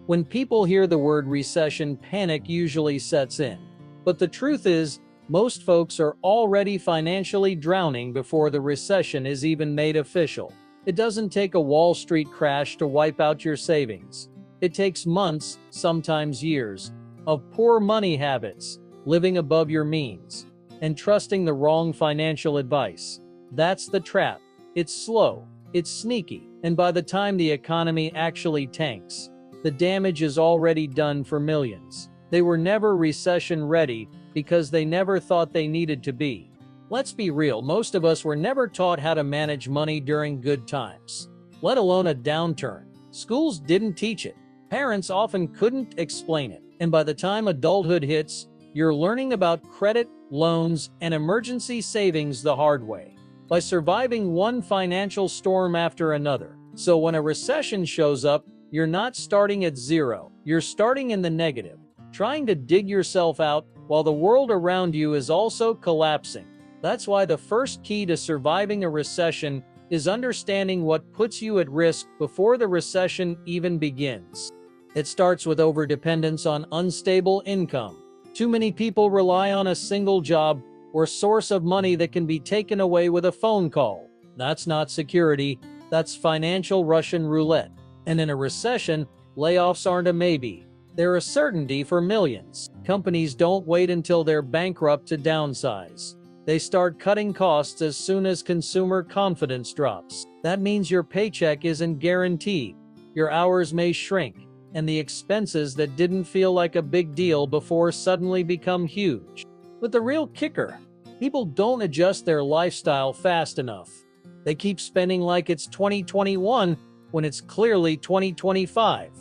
When people hear the word recession, panic usually sets in. But the truth is, most folks are already financially drowning before the recession is even made official. It doesn't take a Wall Street crash to wipe out your savings. It takes months, sometimes years, of poor money habits, living above your means, and trusting the wrong financial advice. That's the trap. It's slow, it's sneaky, and by the time the economy actually tanks, the damage is already done for millions. They were never recession ready because they never thought they needed to be. Let's be real, most of us were never taught how to manage money during good times, let alone a downturn. Schools didn't teach it. Parents often couldn't explain it. And by the time adulthood hits, you're learning about credit, loans, and emergency savings the hard way, by surviving one financial storm after another. So when a recession shows up, you're not starting at zero. You're starting in the negative, trying to dig yourself out while the world around you is also collapsing. That's why the first key to surviving a recession is understanding what puts you at risk before the recession even begins. It starts with overdependence on unstable income. Too many people rely on a single job or source of money that can be taken away with a phone call. That's not security, that's financial Russian roulette. And in a recession, layoffs aren't a maybe. They're a certainty for millions. Companies don't wait until they're bankrupt to downsize. They start cutting costs as soon as consumer confidence drops. That means your paycheck isn't guaranteed. Your hours may shrink, and the expenses that didn't feel like a big deal before suddenly become huge. But the real kicker, people don't adjust their lifestyle fast enough. They keep spending like it's 2021 when it's clearly 2025.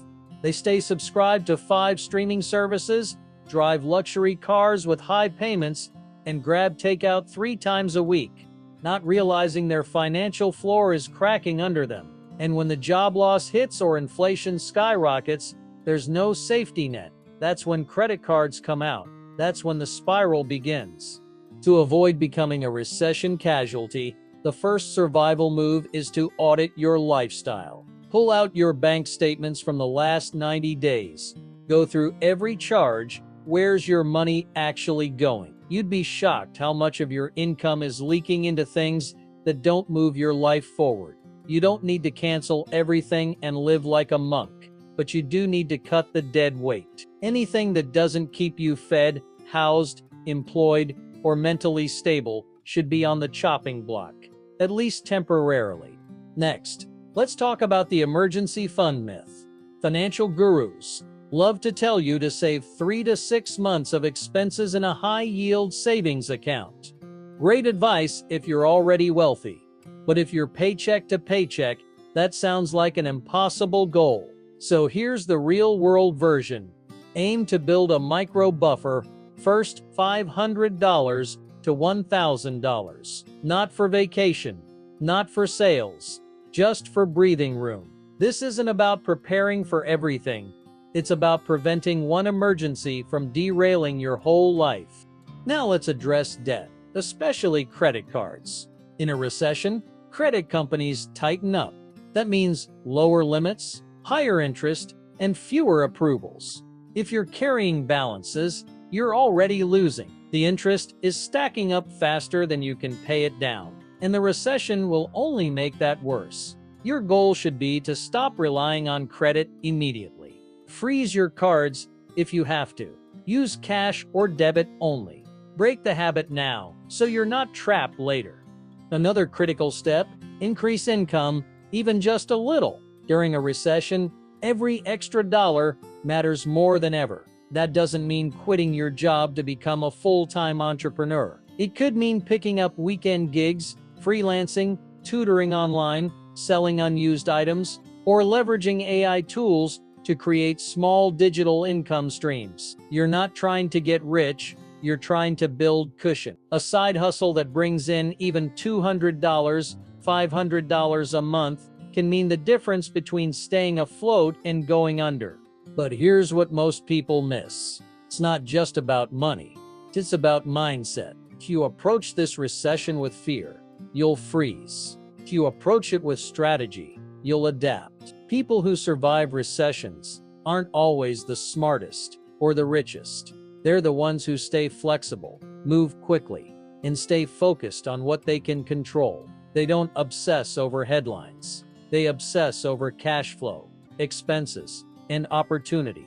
They stay subscribed to 5 streaming services, drive luxury cars with high payments, and grab takeout 3 times a week, not realizing their financial floor is cracking under them. And when the job loss hits or inflation skyrockets, there's no safety net. That's when credit cards come out. That's when the spiral begins. To avoid becoming a recession casualty, the first survival move is to audit your lifestyle. Pull out your bank statements from the last 90 days. Go through every charge. Where's your money actually going? You'd be shocked how much of your income is leaking into things that don't move your life forward. You don't need to cancel everything and live like a monk, but you do need to cut the dead weight. Anything that doesn't keep you fed, housed, employed, or mentally stable should be on the chopping block, at least temporarily. Next, let's talk about the emergency fund myth. Financial gurus love to tell you to save 3 to 6 months of expenses in a high-yield savings account. Great advice if you're already wealthy. But if you're paycheck to paycheck, that sounds like an impossible goal. So here's the real-world version. Aim to build a micro buffer, first $500 to $1,000. Not for vacation, not for sales, just for breathing room. This isn't about preparing for everything. It's about preventing one emergency from derailing your whole life. Now let's address debt, especially credit cards. In a recession, credit companies tighten up. That means lower limits, higher interest, and fewer approvals. If you're carrying balances, you're already losing. The interest is stacking up faster than you can pay it down, and the recession will only make that worse. Your goal should be to stop relying on credit immediately. Freeze your cards if you have to. Use cash or debit only. Break the habit now, so you're not trapped later. Another critical step, increase income, even just a little. During a recession, every extra dollar matters more than ever. That doesn't mean quitting your job to become a full-time entrepreneur. It could mean picking up weekend gigs, freelancing, tutoring online, selling unused items, or leveraging AI tools to create small digital income streams. You're not trying to get rich, you're trying to build cushion. A side hustle that brings in even $200, $500 a month can mean the difference between staying afloat and going under. But here's what most people miss. It's not just about money. It's about mindset. If you approach this recession with fear, you'll freeze. If you approach it with strategy, you'll adapt. People who survive recessions aren't always the smartest or the richest. They're the ones who stay flexible, move quickly, and stay focused on what they can control. They don't obsess over headlines. They obsess over cash flow, expenses, and opportunity.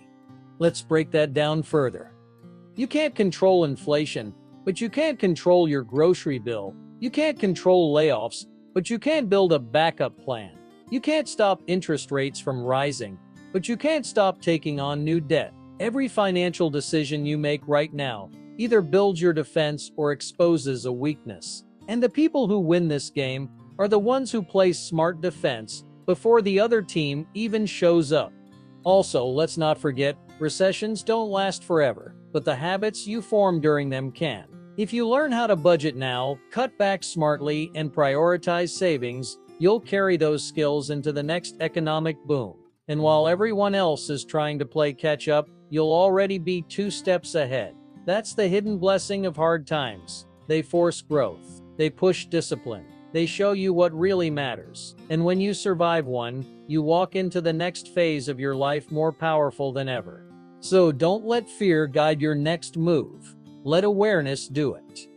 Let's break that down further. You can't control inflation, but you can't control your grocery bill. You can't control layoffs, but you can build a backup plan. You can't stop interest rates from rising, but you can't stop taking on new debt. Every financial decision you make right now either builds your defense or exposes a weakness. And the people who win this game are the ones who play smart defense before the other team even shows up. Also, let's not forget, recessions don't last forever, but the habits you form during them can. If you learn how to budget now, cut back smartly, and prioritize savings, you'll carry those skills into the next economic boom. And while everyone else is trying to play catch up, you'll already be 2 steps ahead. That's the hidden blessing of hard times. They force growth. They push discipline. They show you what really matters. And when you survive one, you walk into the next phase of your life more powerful than ever. So don't let fear guide your next move. Let awareness do it.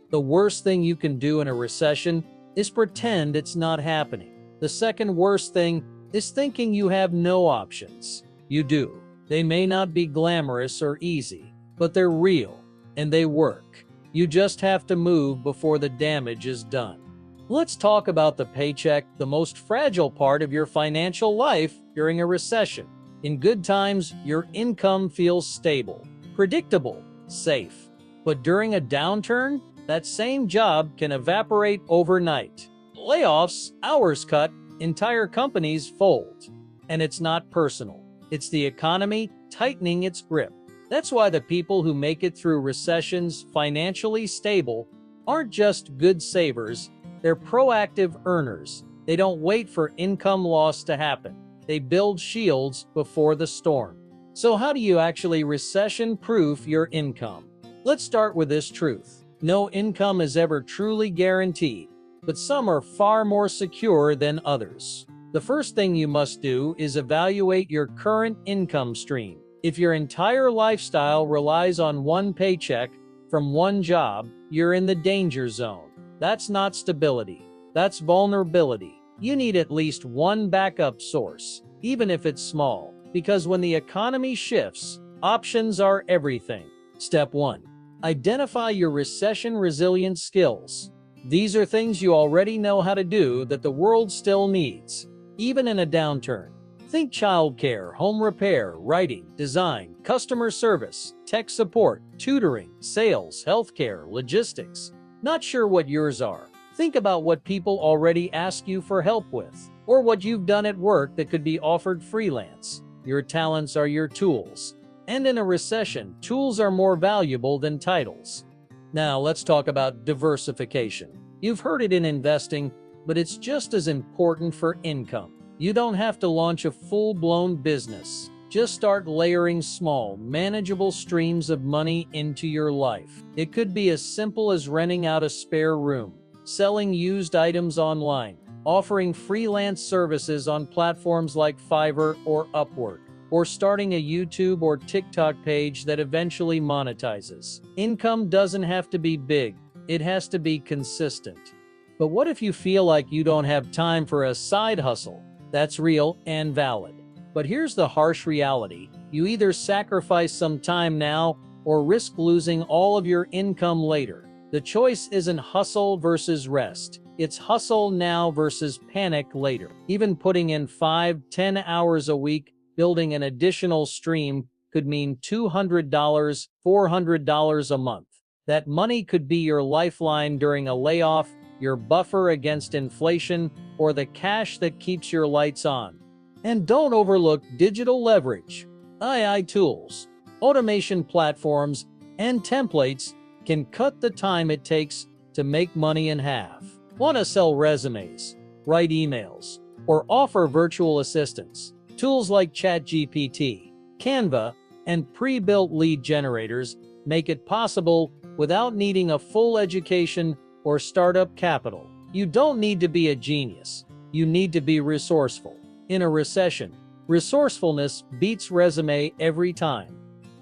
The worst thing you can do in a recession is pretend it's not happening. The second worst thing is thinking you have no options. You do. They may not be glamorous or easy, but they're real, and they work. You just have to move before the damage is done. Let's talk about the paycheck, the most fragile part of your financial life during a recession. In good times, your income feels stable, predictable, safe. But during a downturn, that same job can evaporate overnight. Layoffs, hours cut, entire companies fold. And it's not personal. It's the economy tightening its grip. That's why the people who make it through recessions financially stable aren't just good savers, they're proactive earners. They don't wait for income loss to happen. They build shields before the storm. So how do you actually recession-proof your income? Let's start with this truth. No income is ever truly guaranteed, but some are far more secure than others. The first thing you must do is evaluate your current income stream. If your entire lifestyle relies on one paycheck from one job, you're in the danger zone. That's not stability. That's vulnerability. You need at least one backup source, even if it's small, because when the economy shifts, options are everything. Step 1. Identify your recession-resilient skills. These are things you already know how to do that the world still needs, even in a downturn. Think childcare, home repair, writing, design, customer service, tech support, tutoring, sales, healthcare, logistics. Not sure what yours are? Think about what people already ask you for help with, or what you've done at work that could be offered freelance. Your talents are your tools. And in a recession, tools are more valuable than titles. Now let's talk about diversification. You've heard it in investing, but it's just as important for income. You don't have to launch a full-blown business. Just start layering small, manageable streams of money into your life. It could be as simple as renting out a spare room, selling used items online, offering freelance services on platforms like Fiverr or Upwork, or starting a YouTube or TikTok page that eventually monetizes. Income doesn't have to be big, it has to be consistent. But what if you feel like you don't have time for a side hustle? That's real and valid. But here's the harsh reality. You either sacrifice some time now or risk losing all of your income later. The choice isn't hustle versus rest. It's hustle now versus panic later. Even putting in 5-10 hours a week, building an additional stream could mean $200, $400 a month. That money could be your lifeline during a layoff, your buffer against inflation, or the cash that keeps your lights on. And don't overlook digital leverage. AI tools, automation platforms, and templates can cut the time it takes to make money in half. Want to sell resumes, write emails, or offer virtual assistants? Tools like ChatGPT, Canva, and pre-built lead generators make it possible without needing a full education or startup capital. You don't need to be a genius. You need to be resourceful. In a recession, Resourcefulness beats resume every time.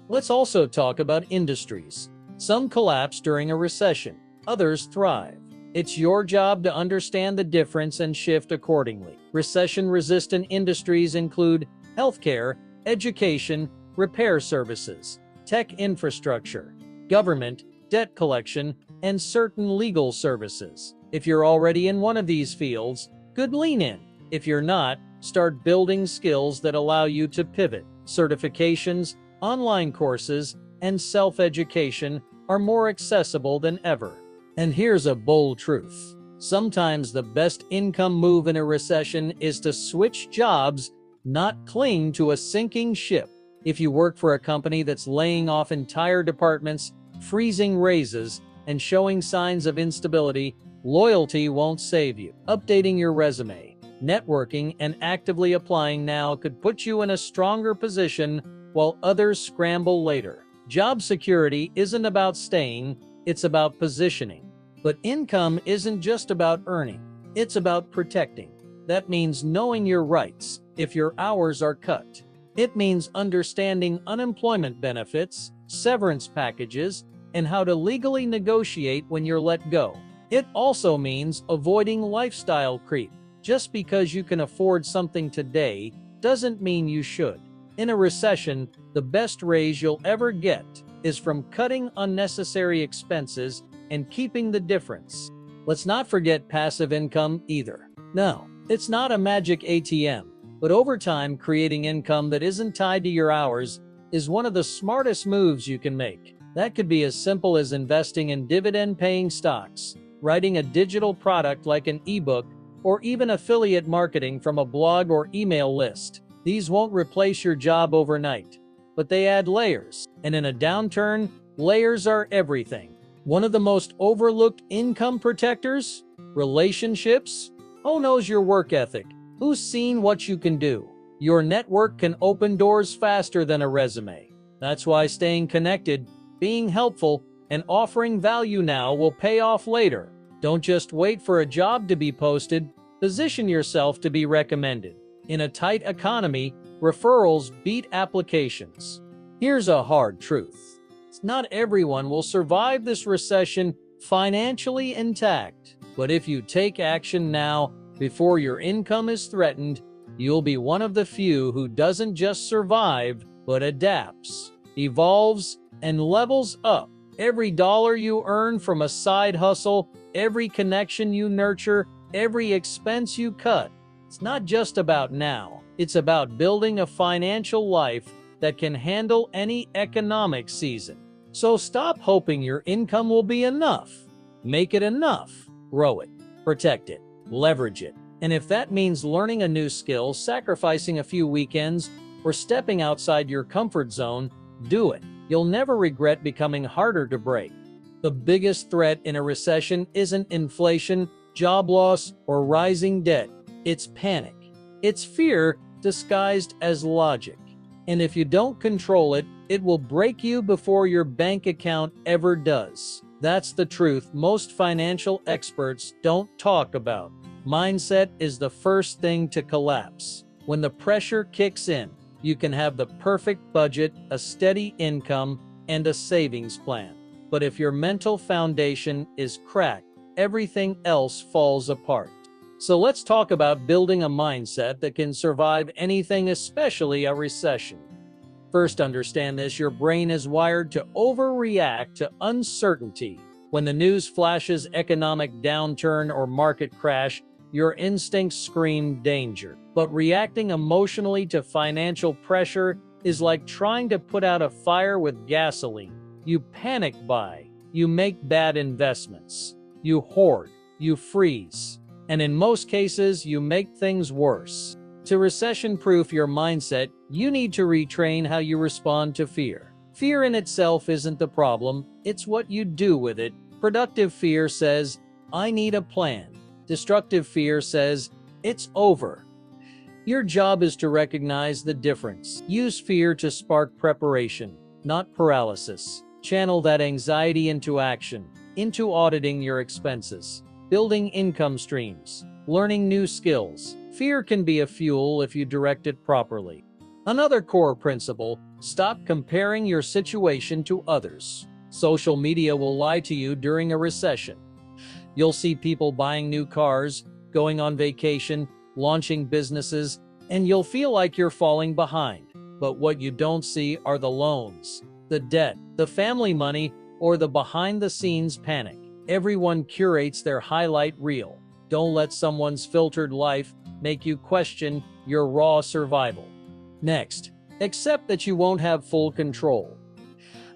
Let's also talk about industries. Some collapse during a recession, others thrive. It's your job to understand the difference and shift accordingly. Recession-resistant industries include healthcare, education, repair services, tech infrastructure, government, debt collection, and certain legal services. If you're already in one of these fields, good lean in. If you're not, start building skills that allow you to pivot. Certifications, online courses, and self-education are more accessible than ever. And here's a bold truth. Sometimes the best income move in a recession is to switch jobs, not cling to a sinking ship. If you work for a company that's laying off entire departments, freezing raises, and showing signs of instability, loyalty won't save you. Updating your resume, networking, and actively applying now could put you in a stronger position while others scramble later. Job security isn't about staying, it's about positioning. But income isn't just about earning, it's about protecting. That means knowing your rights if your hours are cut. It means understanding unemployment benefits, severance packages, and how to legally negotiate when you're let go. It also means avoiding lifestyle creep. Just because you can afford something today doesn't mean you should. In a recession, the best raise you'll ever get is from cutting unnecessary expenses and keeping the difference. Let's not forget passive income either. No, it's not a magic ATM, but over time, creating income that isn't tied to your hours is one of the smartest moves you can make. That could be as simple as investing in dividend-paying stocks, writing a digital product like an ebook, or even affiliate marketing from a blog or email list. These won't replace your job overnight, but they add layers. And in a downturn, layers are everything. One of the most overlooked income protectors? Relationships? Who knows your work ethic? Who's seen what you can do? Your network can open doors faster than a resume. That's why staying connected, being helpful, and offering value now will pay off later. Don't just wait for a job to be posted, position yourself to be recommended. In a tight economy, referrals beat applications. Here's a hard truth. Not everyone will survive this recession financially intact. But if you take action now, before your income is threatened, you'll be one of the few who doesn't just survive, but adapts, evolves, and levels up. Every dollar you earn from a side hustle, every connection you nurture, every expense you cut, it's not just about now. It's about building a financial life that can handle any economic season. So stop hoping your income will be enough. Make it enough. Grow it. Protect it. Leverage it. And if that means learning a new skill, sacrificing a few weekends, or stepping outside your comfort zone, do it. You'll never regret becoming harder to break. The biggest threat in a recession isn't inflation, job loss, or rising debt. It's panic. It's fear disguised as logic. And if you don't control it, it will break you before your bank account ever does. That's the truth most financial experts don't talk about. Mindset is the first thing to collapse. When the pressure kicks in, you can have the perfect budget, a steady income, and a savings plan. But if your mental foundation is cracked, everything else falls apart. So let's talk about building a mindset that can survive anything, especially a recession. First, understand this: your brain is wired to overreact to uncertainty. When the news flashes economic downturn or market crash, your instincts scream danger. But reacting emotionally to financial pressure is like trying to put out a fire with gasoline. You panic buy, you make bad investments, you hoard, you freeze, and in most cases, you make things worse. To recession-proof your mindset, you need to retrain how you respond to fear. Fear in itself isn't the problem, it's what you do with it. Productive fear says, I need a plan. Destructive fear says, it's over. Your job is to recognize the difference. Use fear to spark preparation, not paralysis. Channel that anxiety into action, into auditing your expenses, building income streams, learning new skills, Fear can be a fuel if you direct it properly. Another core principle: stop comparing your situation to others. Social media will lie to you during a recession. You'll see people buying new cars, going on vacation, launching businesses, and you'll feel like you're falling behind. But what you don't see are the loans, the debt, the family money, or the behind-the-scenes panic. Everyone curates their highlight reel. Don't let someone's filtered life make you question your raw survival. Next, accept that you won't have full control.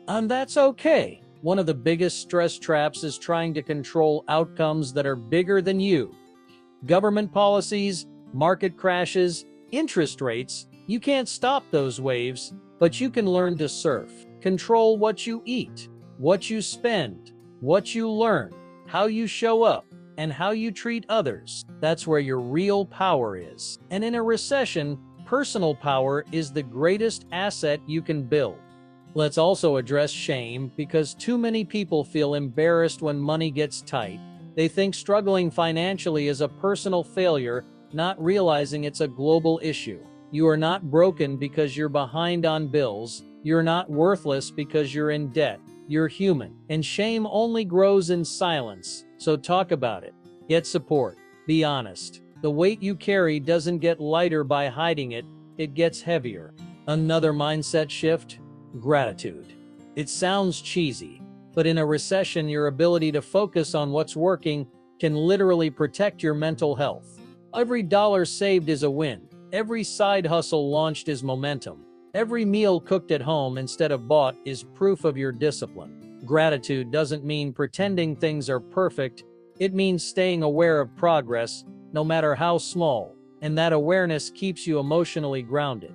And that's okay. One of the biggest stress traps is trying to control outcomes that are bigger than you. Government policies, market crashes, interest rates. You can't stop those waves, but you can learn to surf. Control what you eat, what you spend, what you learn, how you show up, and how you treat others. That's where your real power is. And in a recession, personal power is the greatest asset you can build. Let's also address shame, because too many people feel embarrassed when money gets tight. They think struggling financially is a personal failure, not realizing it's a global issue. You are not broken because you're behind on bills. You're not worthless because you're in debt. You're human. And shame only grows in silence. So talk about it. Get support. Be honest. The weight you carry doesn't get lighter by hiding it, it gets heavier. Another mindset shift: gratitude. It sounds cheesy, but in a recession, your ability to focus on what's working can literally protect your mental health. Every dollar saved is a win. Every side hustle launched is momentum. Every meal cooked at home instead of bought is proof of your discipline. Gratitude doesn't mean pretending things are perfect. It means staying aware of progress, no matter how small, and that awareness keeps you emotionally grounded.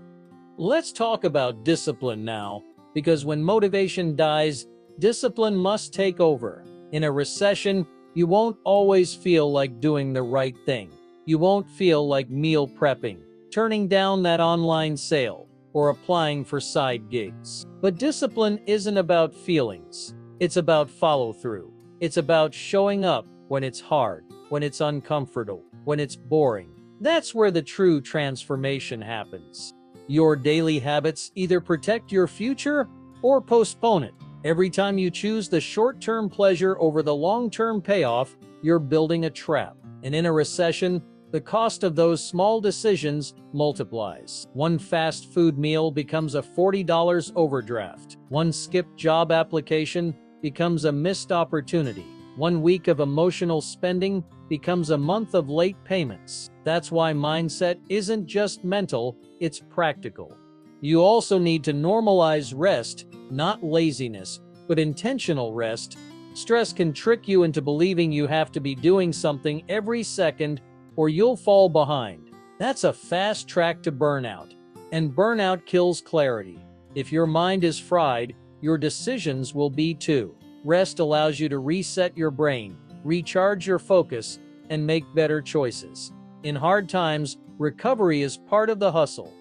Let's talk about discipline now, because when motivation dies, discipline must take over. In a recession, you won't always feel like doing the right thing. You won't feel like meal prepping, turning down that online sale, or applying for side gigs. But discipline isn't about feelings. It's about follow-through. It's about showing up when it's hard, when it's uncomfortable, when it's boring. That's where the true transformation happens. Your daily habits either protect your future or postpone it. Every time you choose the short-term pleasure over the long-term payoff, you're building a trap. And in a recession, the cost of those small decisions multiplies. One fast food meal becomes a $40 overdraft. One skipped job application becomes a missed opportunity. 1 week of emotional spending becomes a month of late payments. That's why mindset isn't just mental, it's practical. You also need to normalize rest, not laziness, but intentional rest. Stress can trick you into believing you have to be doing something every second or you'll fall behind. That's a fast track to burnout. And burnout kills clarity. If your mind is fried, your decisions will be too. Rest allows you to reset your brain, recharge your focus, and make better choices. In hard times, recovery is part of the hustle.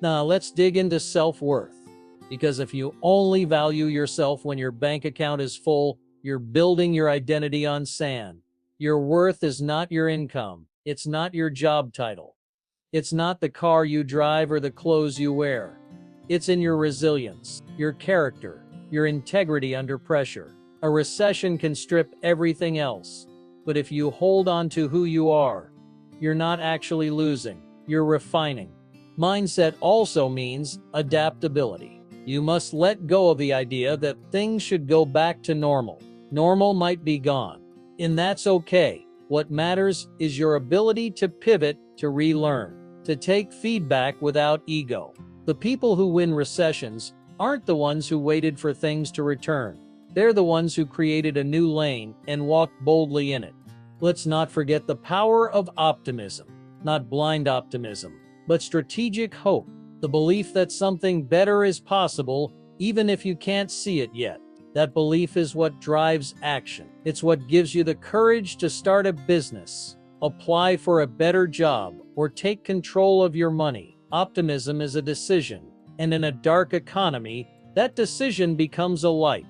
Now let's dig into self-worth. Because if you only value yourself when your bank account is full, you're building your identity on sand. Your worth is not your income. It's not your job title. It's not the car you drive or the clothes you wear. It's in your resilience, your character, your integrity under pressure. A recession can strip everything else. But if you hold on to who you are, you're not actually losing, you're refining. Mindset also means adaptability. You must let go of the idea that things should go back to normal. Normal might be gone, and that's okay. What matters is your ability to pivot, to relearn, to take feedback without ego. The people who win recessions aren't the ones who waited for things to return. They're the ones who created a new lane and walked boldly in it. Let's not forget the power of optimism. Not blind optimism, but strategic hope. The belief that something better is possible, even if you can't see it yet. That belief is what drives action. It's what gives you the courage to start a business, apply for a better job, or take control of your money. Optimism is a decision, and in a dark economy, that decision becomes a light.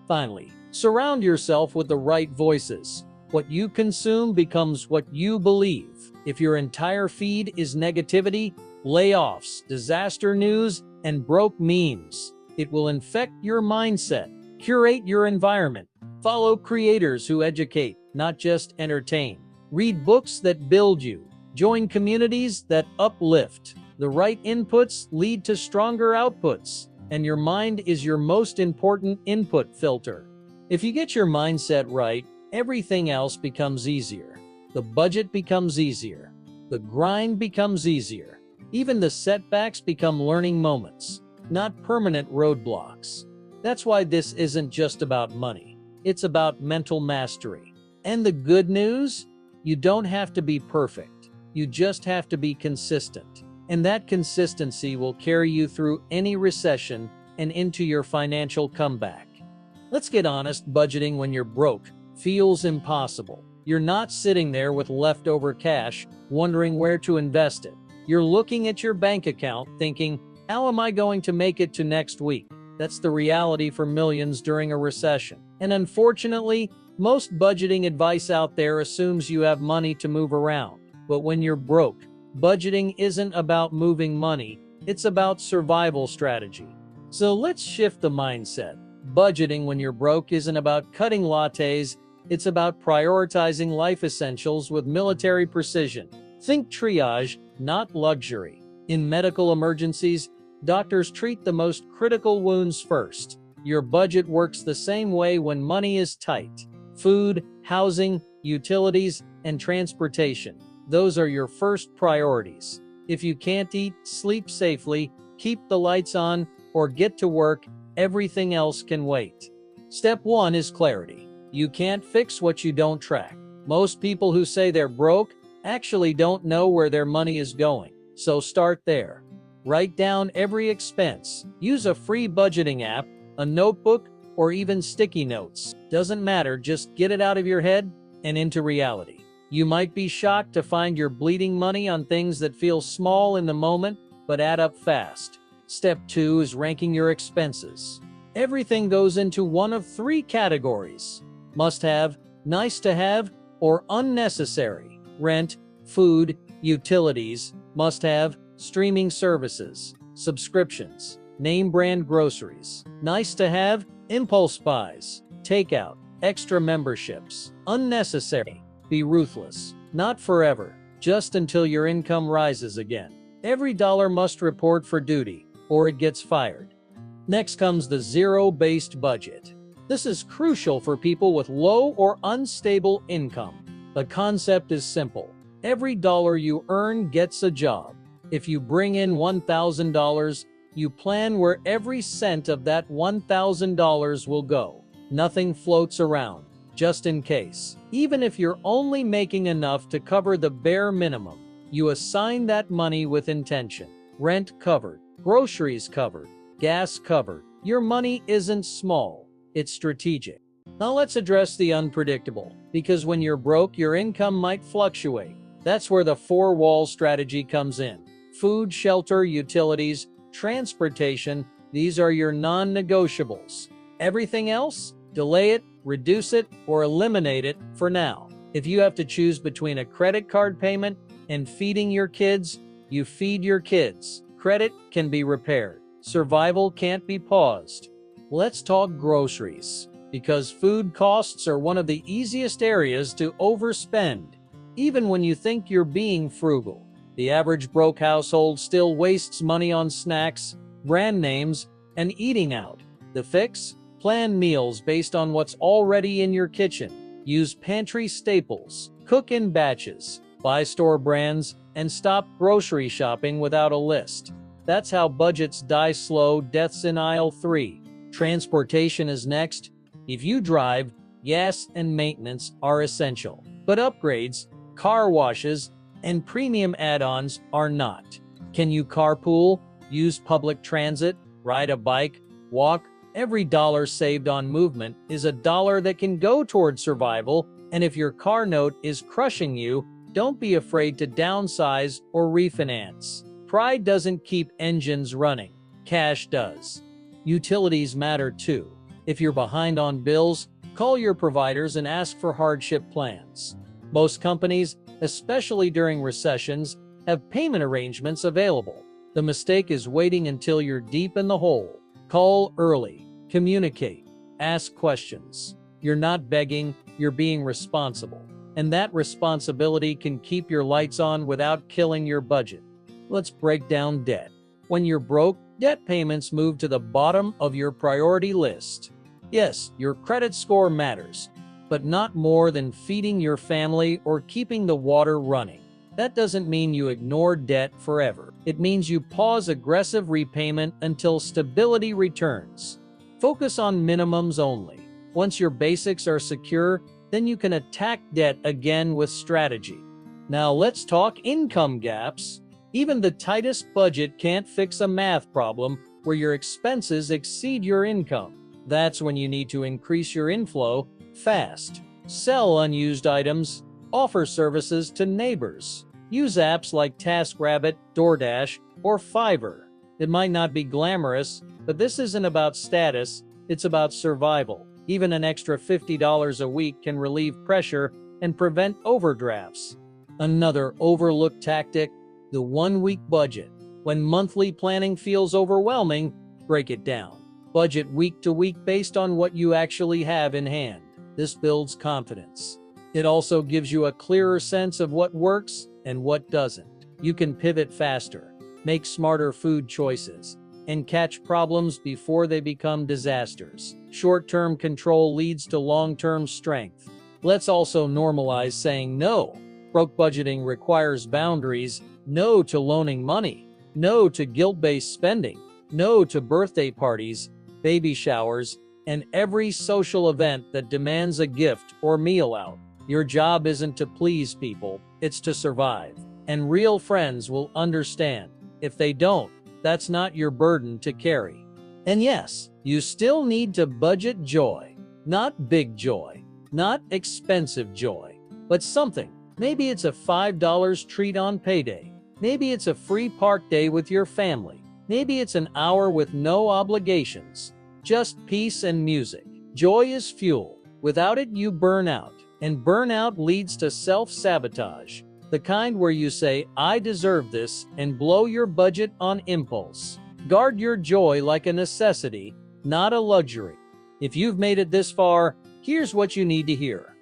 Finally, surround yourself with the right voices. What you consume becomes what you believe. If your entire feed is negativity, layoffs, disaster news, and broke memes, it will infect your mindset. Curate your environment. Follow creators who educate, not just entertain. Read books that build you. Join communities that uplift. The right inputs lead to stronger outputs, and your mind is your most important input filter. If you get your mindset right, everything else becomes easier. The budget becomes easier. The grind becomes easier. Even the setbacks become learning moments, not permanent roadblocks. That's why this isn't just about money. It's about mental mastery. And the good news? You don't have to be perfect. You just have to be consistent. And that consistency will carry you through any recession and into your financial comeback. Let's get honest, budgeting when you're broke feels impossible. You're not sitting there with leftover cash, wondering where to invest it. You're looking at your bank account thinking, how am I going to make it to next week? That's the reality for millions during a recession. And unfortunately, most budgeting advice out there assumes you have money to move around. But when you're broke, budgeting isn't about moving money, it's about survival strategy. So let's shift the mindset. Budgeting when you're broke isn't about cutting lattes, it's about prioritizing life essentials with military precision. Think triage, not luxury. In medical emergencies, doctors treat the most critical wounds first. Your budget works the same way when money is tight. Food, housing, utilities, and transportation. Those are your first priorities. If you can't eat, sleep safely, keep the lights on, or get to work, everything else can wait. Step 1 is clarity. You can't fix what you don't track. Most people who say they're broke actually don't know where their money is going. So start there. Write down every expense. Use a free budgeting app, a notebook, or even sticky notes. Doesn't matter, just get it out of your head and into reality. You might be shocked to find you're bleeding money on things that feel small in the moment, but add up fast. Step 2 is ranking your expenses. Everything goes into one of 3 categories: must have, nice to have, or unnecessary. Rent, food, utilities, must have, streaming services, subscriptions, name brand groceries. Nice to have, impulse buys, takeout, extra memberships. Unnecessary, be ruthless. Not forever, just until your income rises again. Every dollar must report for duty, or it gets fired. Next comes the zero-based budget. This is crucial for people with low or unstable income. The concept is simple. Every dollar you earn gets a job. If you bring in $1,000, you plan where every cent of that $1,000 will go. Nothing floats around, just in case. Even if you're only making enough to cover the bare minimum, you assign that money with intention. Rent covered, groceries covered, gas covered. Your money isn't small, it's strategic. Now let's address the unpredictable, because when you're broke, your income might fluctuate. That's where the 4-wall strategy comes in. Food, shelter, utilities, transportation, these are your non-negotiables. Everything else? Delay it, reduce it, or eliminate it for now. If you have to choose between a credit card payment and feeding your kids, you feed your kids. Credit can be repaired. Survival can't be paused. Let's talk groceries, because food costs are one of the easiest areas to overspend. Even when you think you're being frugal, the average broke household still wastes money on snacks, brand names, and eating out. The fix? Plan meals based on what's already in your kitchen. Use pantry staples. Cook in batches. Buy store brands, and stop grocery shopping without a list. That's how budgets die slow deaths in aisle 3. Transportation is next. If you drive, gas and maintenance are essential. But upgrades, car washes, and premium add-ons are not. Can you carpool, use public transit, ride a bike, walk? Every dollar saved on movement is a dollar that can go towards survival, and if your car note is crushing you, don't be afraid to downsize or refinance. Pride doesn't keep engines running. Cash does. Utilities matter too. If you're behind on bills, Call your providers and ask for hardship plans. Most companies, especially during recessions, have payment arrangements available. The mistake is waiting until you're deep in the hole. Call early, communicate, ask questions. You're not begging, you're being responsible. And that responsibility can keep your lights on without killing your budget. Let's break down debt. When you're broke, debt payments move to the bottom of your priority list. Yes, your credit score matters, but not more than feeding your family or keeping the water running. That doesn't mean you ignore debt forever. It means you pause aggressive repayment until stability returns. Focus on minimums only. Once your basics are secure, then you can attack debt again with strategy. Now let's talk income gaps. Even the tightest budget can't fix a math problem where your expenses exceed your income. That's when you need to increase your inflow fast. Sell unused items, offer services to neighbors. Use apps like TaskRabbit, DoorDash, or Fiverr. It might not be glamorous, but this isn't about status, it's about survival. Even an extra $50 a week can relieve pressure and prevent overdrafts. Another overlooked tactic, the 1-week budget. When monthly planning feels overwhelming, break it down. Budget week to week based on what you actually have in hand. This builds confidence. It also gives you a clearer sense of what works and what doesn't. You can pivot faster, make smarter food choices, and catch problems before they become disasters. Short-term control leads to long-term strength. Let's also normalize saying no. Broke budgeting requires boundaries. No to loaning money. No to guilt-based spending. No to birthday parties, baby showers, and every social event that demands a gift or meal out. Your job isn't to please people, it's to survive. And real friends will understand. If they don't, that's not your burden to carry. And yes, you still need to budget joy. Not big joy, not expensive joy, but something. Maybe it's a $5 treat on payday. Maybe it's a free park day with your family. Maybe it's an hour with no obligations. Just peace and music. Joy is fuel. Without it, you burn out. And burnout leads to self-sabotage. The kind where you say, I deserve this, and blow your budget on impulse. Guard your joy like a necessity, not a luxury. If you've made it this far, here's what you need to hear.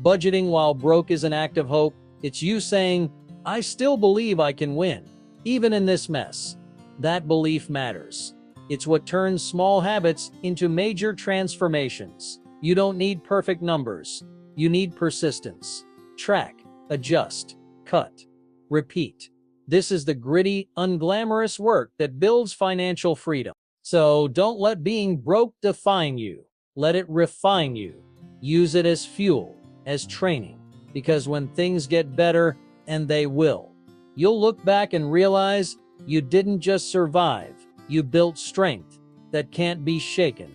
Budgeting while broke is an act of hope. It's you saying, I still believe I can win, even in this mess. That belief matters. It's what turns small habits into major transformations. You don't need perfect numbers. You need persistence. Track, adjust, cut, repeat. This is the gritty, unglamorous work that builds financial freedom. So don't let being broke define you. Let it refine you. Use it as fuel, as training. Because when things get better, and they will, you'll look back and realize you didn't just survive, you built strength that can't be shaken.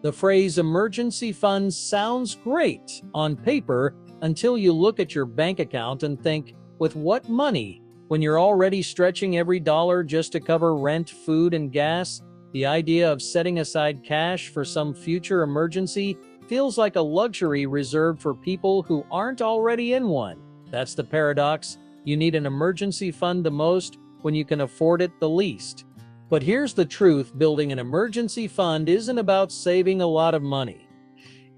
The phrase emergency funds sounds great on paper until you look at your bank account and think, with what money? When you're already stretching every dollar just to cover rent, food, and gas, the idea of setting aside cash for some future emergency feels like a luxury reserved for people who aren't already in one. That's the paradox. You need an emergency fund the most when you can afford it the least. But here's the truth, building an emergency fund isn't about saving a lot of money.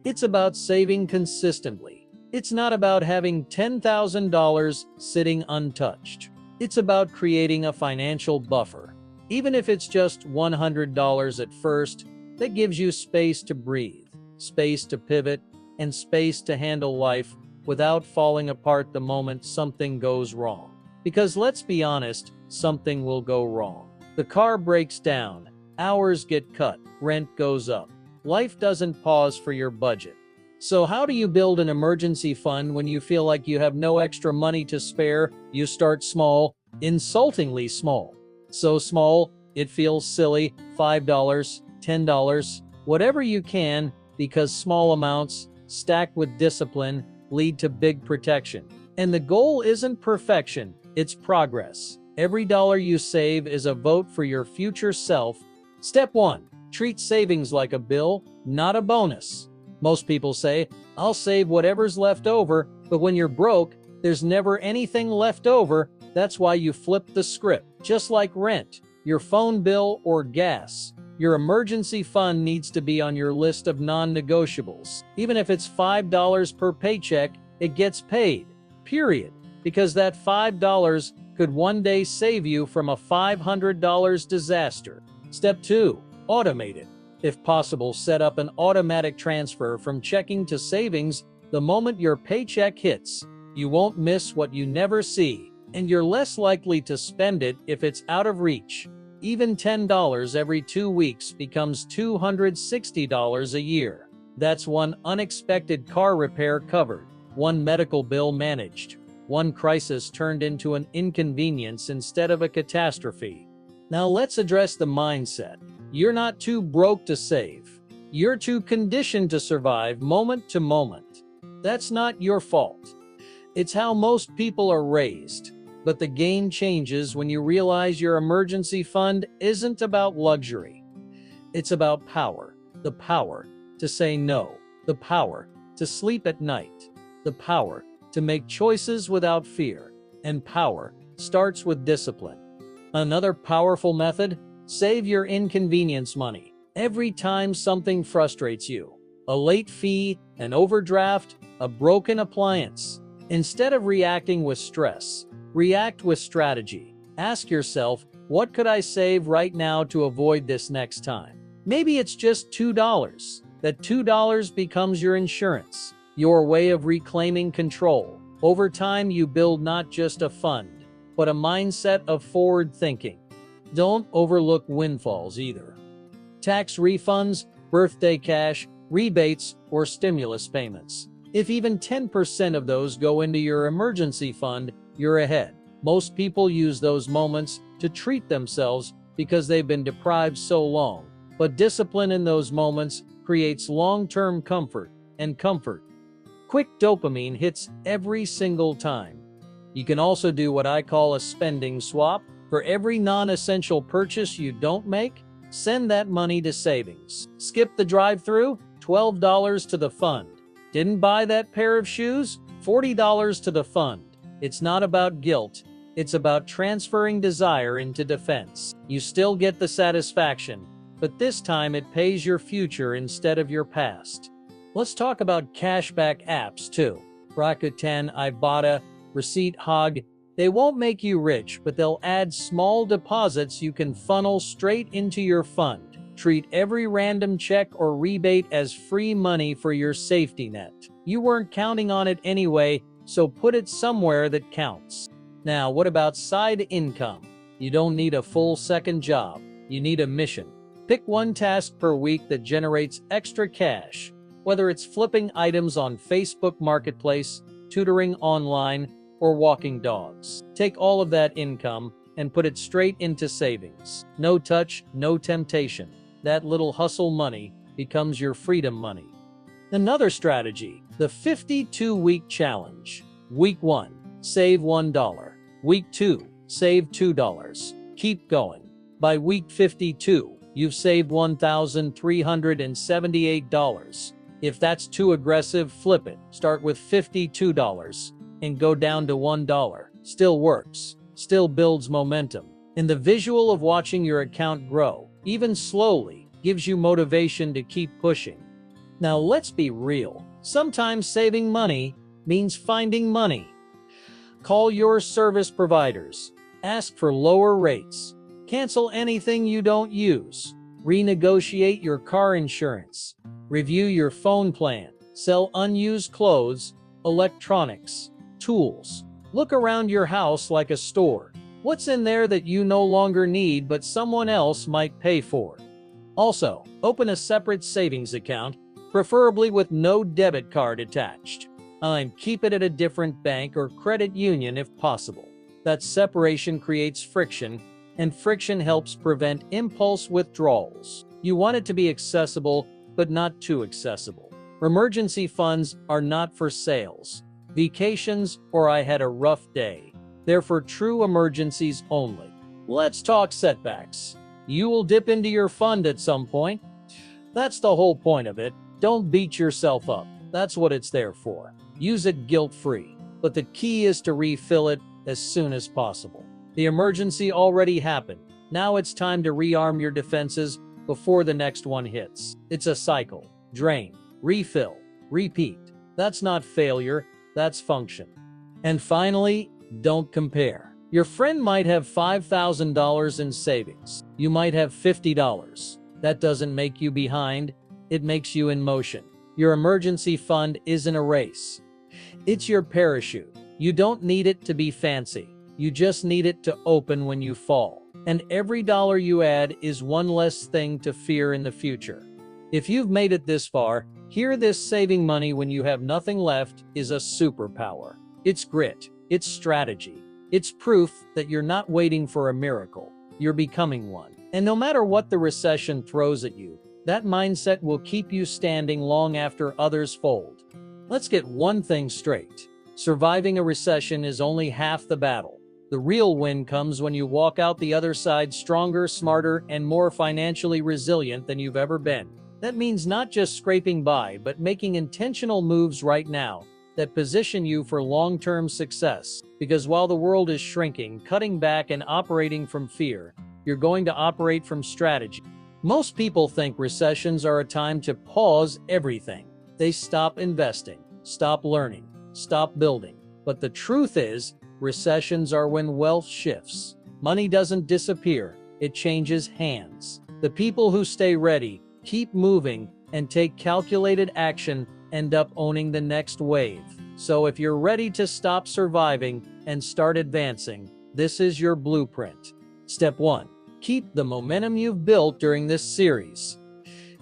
It's about saving consistently. It's not about having $10,000 sitting untouched. It's about creating a financial buffer. Even if it's just $100 at first, that gives you space to breathe, space to pivot, and space to handle life without falling apart the moment something goes wrong. Because let's be honest, something will go wrong. The car breaks down, hours get cut, rent goes up. Life doesn't pause for your budget. So how do you build an emergency fund when you feel like you have no extra money to spare? You start small, insultingly small. So small, it feels silly, $5, $10, whatever you can, because small amounts, stacked with discipline, lead to big protection. And the goal isn't perfection, it's progress. Every dollar you save is a vote for your future self. Step 1. Treat savings like a bill, not a bonus. Most people say, I'll save whatever's left over, but when you're broke, there's never anything left over. That's why you flip the script. Just like rent, your phone bill, or gas, your emergency fund needs to be on your list of non-negotiables. Even if it's $5 per paycheck, it gets paid. Period. Because that $5 could one day save you from a $500 disaster. Step 2. Automate it. If possible, set up an automatic transfer from checking to savings the moment your paycheck hits. You won't miss what you never see, and you're less likely to spend it if it's out of reach. Even $10 every 2 weeks becomes $260 a year. That's one unexpected car repair covered, one medical bill managed, one crisis turned into an inconvenience instead of a catastrophe. Now let's address the mindset. You're not too broke to save. You're too conditioned to survive moment to moment. That's not your fault. It's how most people are raised. But the game changes when you realize your emergency fund isn't about luxury. It's about power. The power to say no. The power to sleep at night. The power to make choices without fear. And power starts with discipline. Another powerful method: save your inconvenience money. Every time something frustrates you, a late fee, an overdraft, a broken appliance, instead of reacting with stress, react with strategy. Ask yourself, what could I save right now to avoid this next time? Maybe it's just $2. That $2 becomes your insurance, your way of reclaiming control. Over time, you build not just a fund, but a mindset of forward thinking. Don't overlook windfalls either. Tax refunds, birthday cash, rebates, or stimulus payments. If even 10% of those go into your emergency fund, you're ahead. Most people use those moments to treat themselves because they've been deprived so long. But discipline in those moments creates long-term comfort, and comfort, quick dopamine hits every single time. You can also do what I call a spending swap. For every non-essential purchase you don't make, send that money to savings. Skip the drive-thru? $12 to the fund. Didn't buy that pair of shoes? $40 to the fund. It's not about guilt. It's about transferring desire into defense. You still get the satisfaction, but this time it pays your future instead of your past. Let's talk about cashback apps too. Rakuten, Ibotta, Receipt Hog. They won't make you rich, but they'll add small deposits you can funnel straight into your fund. Treat every random check or rebate as free money for your safety net. You weren't counting on it anyway, so put it somewhere that counts. Now, what about side income? You don't need a full second job. You need a mission. Pick one task per week that generates extra cash, whether it's flipping items on Facebook Marketplace, tutoring online, or walking dogs. Take all of that income and put it straight into savings. No touch, no temptation. That little hustle money becomes your freedom money. Another strategy, the 52-week challenge. Week 1, save $1. Week 2, save $2. Keep going. By week 52, you've saved $1,378. If that's too aggressive, flip it. Start with $52 and go down to $1. Still works. Still builds momentum. And the visual of watching your account grow, even slowly, gives you motivation to keep pushing. Now let's be real. Sometimes saving money means finding money. Call your service providers. Ask for lower rates. Cancel anything you don't use. Renegotiate your car insurance. Review your phone plan. Sell unused clothes, electronics, tools. Look around your house like a store. What's in there that you no longer need but someone else might pay for? Also, open a separate savings account, preferably with no debit card attached. And keep it at a different bank or credit union if possible. That separation creates friction, and friction helps prevent impulse withdrawals. You want it to be accessible, but not too accessible. Emergency funds are not for sales, vacations, or I had a rough day. They're for true emergencies only. Let's talk setbacks. You will dip into your fund at some point. That's the whole point of it. Don't beat yourself up. That's what it's there for. Use it guilt-free. But the key is to refill it as soon as possible. The emergency already happened. Now it's time to rearm your defenses before the next one hits. It's a cycle. Drain, refill, repeat. That's not failure, that's function. And finally, don't compare. Your friend might have $5,000 in savings. You might have $50. That doesn't make you behind, it makes you in motion. Your emergency fund isn't a race. It's your parachute. You don't need it to be fancy. You just need it to open when you fall. And every dollar you add is one less thing to fear in the future. If you've made it this far, hear this: saving money when you have nothing left is a superpower. It's grit. It's strategy. It's proof that you're not waiting for a miracle. You're becoming one. And no matter what the recession throws at you, that mindset will keep you standing long after others fold. Let's get one thing straight. Surviving a recession is only half the battle. The real win comes when you walk out the other side stronger, smarter, and more financially resilient than you've ever been. That means not just scraping by, but making intentional moves right now that position you for long-term success. Because while the world is shrinking, cutting back, and operating from fear, you're going to operate from strategy. Most people think recessions are a time to pause everything. They stop investing, stop learning, stop building. But the truth is, recessions are when wealth shifts. Money doesn't disappear, it changes hands. The people who stay ready, keep moving, and take calculated action end up owning the next wave. So if you're ready to stop surviving and start advancing, this is your blueprint. Step 1. Keep the momentum you've built during this series.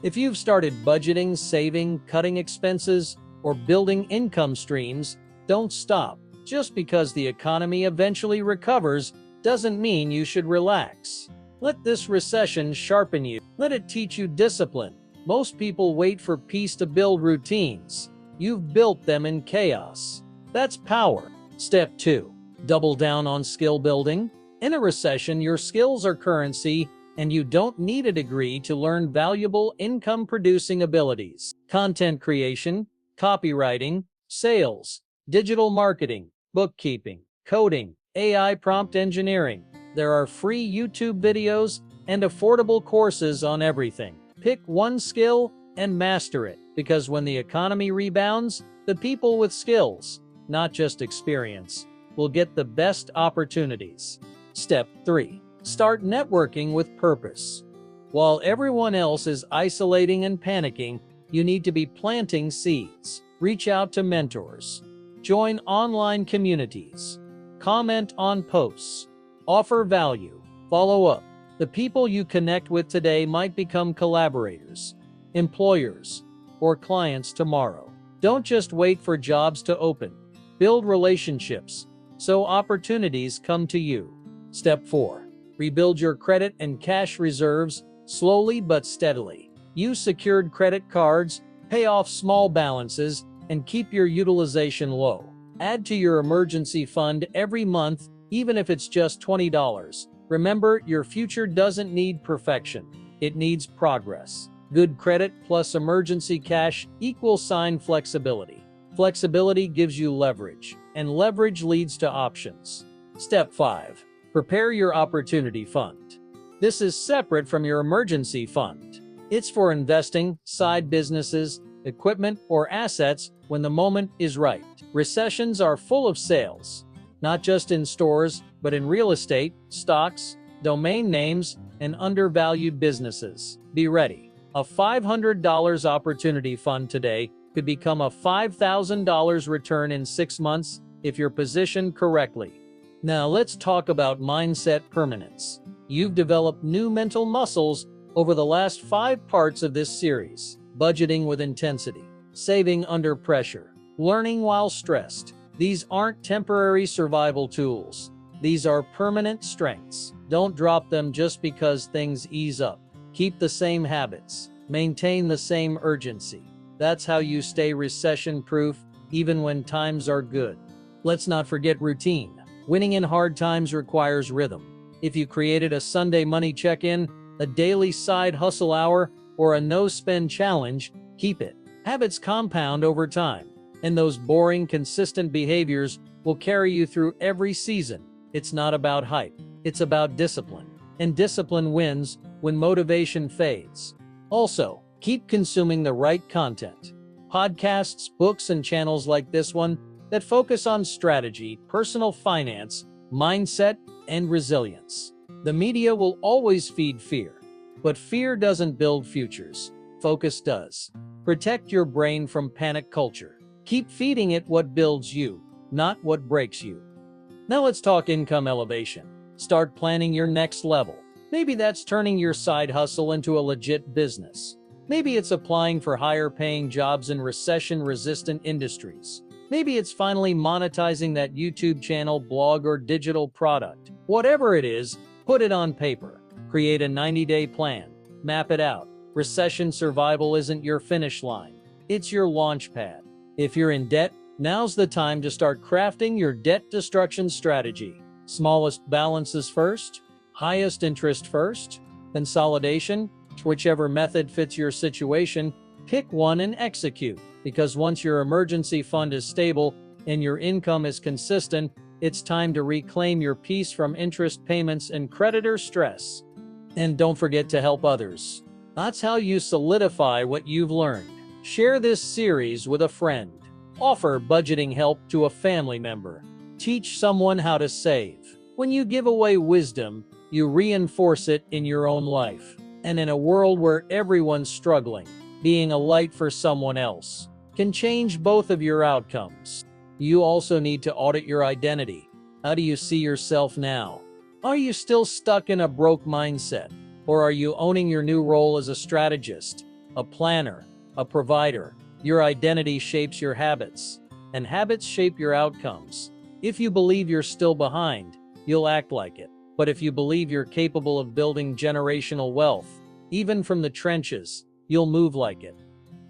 If you've started budgeting, saving, cutting expenses, or building income streams, don't stop. Just because the economy eventually recovers doesn't mean you should relax. Let this recession sharpen you. Let it teach you discipline. Most people wait for peace to build routines. You've built them in chaos. That's power. Step 2. Double down on skill building. In a recession, your skills are currency, and you don't need a degree to learn valuable income-producing abilities. Content creation, copywriting, sales, digital marketing, bookkeeping, coding, AI prompt engineering. There are free YouTube videos and affordable courses on everything. Pick one skill and master it, because when the economy rebounds, the people with skills, not just experience, will get the best opportunities. Step 3. Start networking with purpose. While everyone else is isolating and panicking, you need to be planting seeds. Reach out to mentors. Join online communities. Comment on posts. Offer value. Follow up. The people you connect with today might become collaborators, employers, or clients tomorrow. Don't just wait for jobs to open. Build relationships so opportunities come to you. Step 4. Rebuild your credit and cash reserves slowly but steadily. Use secured credit cards, pay off small balances, and keep your utilization low. Add to your emergency fund every month, even if it's just $20. Remember, your future doesn't need perfection. It needs progress. Good credit plus emergency cash equals flexibility. Flexibility gives you leverage, and leverage leads to options. Step 5. Prepare your opportunity fund. This is separate from your emergency fund. It's for investing, side businesses, equipment, or assets when the moment is right. Recessions are full of sales, not just in stores, but in real estate, stocks, domain names, and undervalued businesses. Be ready. A $500 opportunity fund today could become a $5,000 return in 6 months if you're positioned correctly. Now let's talk about mindset permanence. You've developed new mental muscles over the last 5 parts of this series. Budgeting with intensity, saving under pressure, learning while stressed. These aren't temporary survival tools. These are permanent strengths. Don't drop them just because things ease up. Keep the same habits. Maintain the same urgency. That's how you stay recession-proof even when times are good. Let's not forget routine. Winning in hard times requires rhythm. If you created a Sunday money check-in, a daily side hustle hour, or a no-spend challenge, keep it. Habits compound over time, and those boring, consistent behaviors will carry you through every season. It's not about hype, it's about discipline. And discipline wins when motivation fades. Also, keep consuming the right content. Podcasts, books, and channels like this one that focus on strategy, personal finance, mindset, and resilience. The media will always feed fear, but fear doesn't build futures. Focus does. Protect your brain from panic culture. Keep feeding it what builds you, not what breaks you. Now let's talk income elevation. Start planning your next level. Maybe that's turning your side hustle into a legit business. Maybe it's applying for higher paying jobs in recession-resistant industries. Maybe it's finally monetizing that YouTube channel, blog, or digital product. Whatever it is, put it on paper. Create a 90-day plan. Map it out. Recession survival isn't your finish line. It's your launch pad. If you're in debt, now's the time to start crafting your debt destruction strategy. Smallest balances first, highest interest first, consolidation, whichever method fits your situation, pick one and execute. Because once your emergency fund is stable and your income is consistent, it's time to reclaim your peace from interest payments and creditor stress. And don't forget to help others. That's how you solidify what you've learned. Share this series with a friend. Offer budgeting help to a family member. Teach someone how to save. When you give away wisdom, you reinforce it in your own life. And in a world where everyone's struggling, being a light for someone else can change both of your outcomes. You also need to audit your identity. How do you see yourself now? Are you still stuck in a broke mindset? Or are you owning your new role as a strategist, a planner, a provider? Your identity shapes your habits, and habits shape your outcomes. If you believe you're still behind, you'll act like it. But if you believe you're capable of building generational wealth, even from the trenches, you'll move like it.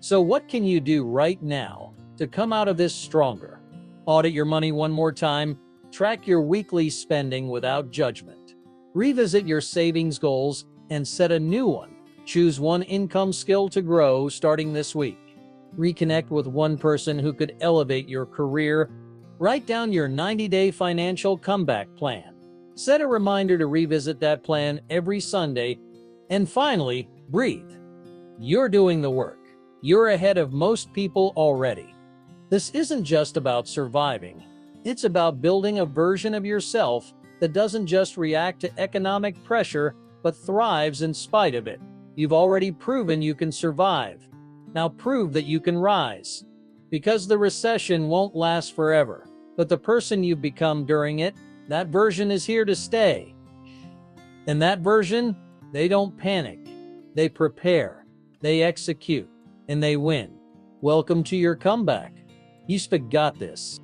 So what can you do right now to come out of this stronger? Audit your money one more time. Track your weekly spending without judgment. Revisit your savings goals and set a new one. Choose one income skill to grow starting this week. Reconnect with one person who could elevate your career. Write down your 90-day financial comeback plan. Set a reminder to revisit that plan every Sunday. And finally, breathe. You're doing the work. You're ahead of most people already. This isn't just about surviving. It's about building a version of yourself that doesn't just react to economic pressure, but thrives in spite of it. You've already proven you can survive. Now prove that you can rise. Because the recession won't last forever, but the person you've become during it, that version is here to stay. And that version, they don't panic. They prepare. They execute. And they win. Welcome to your comeback. You've got this.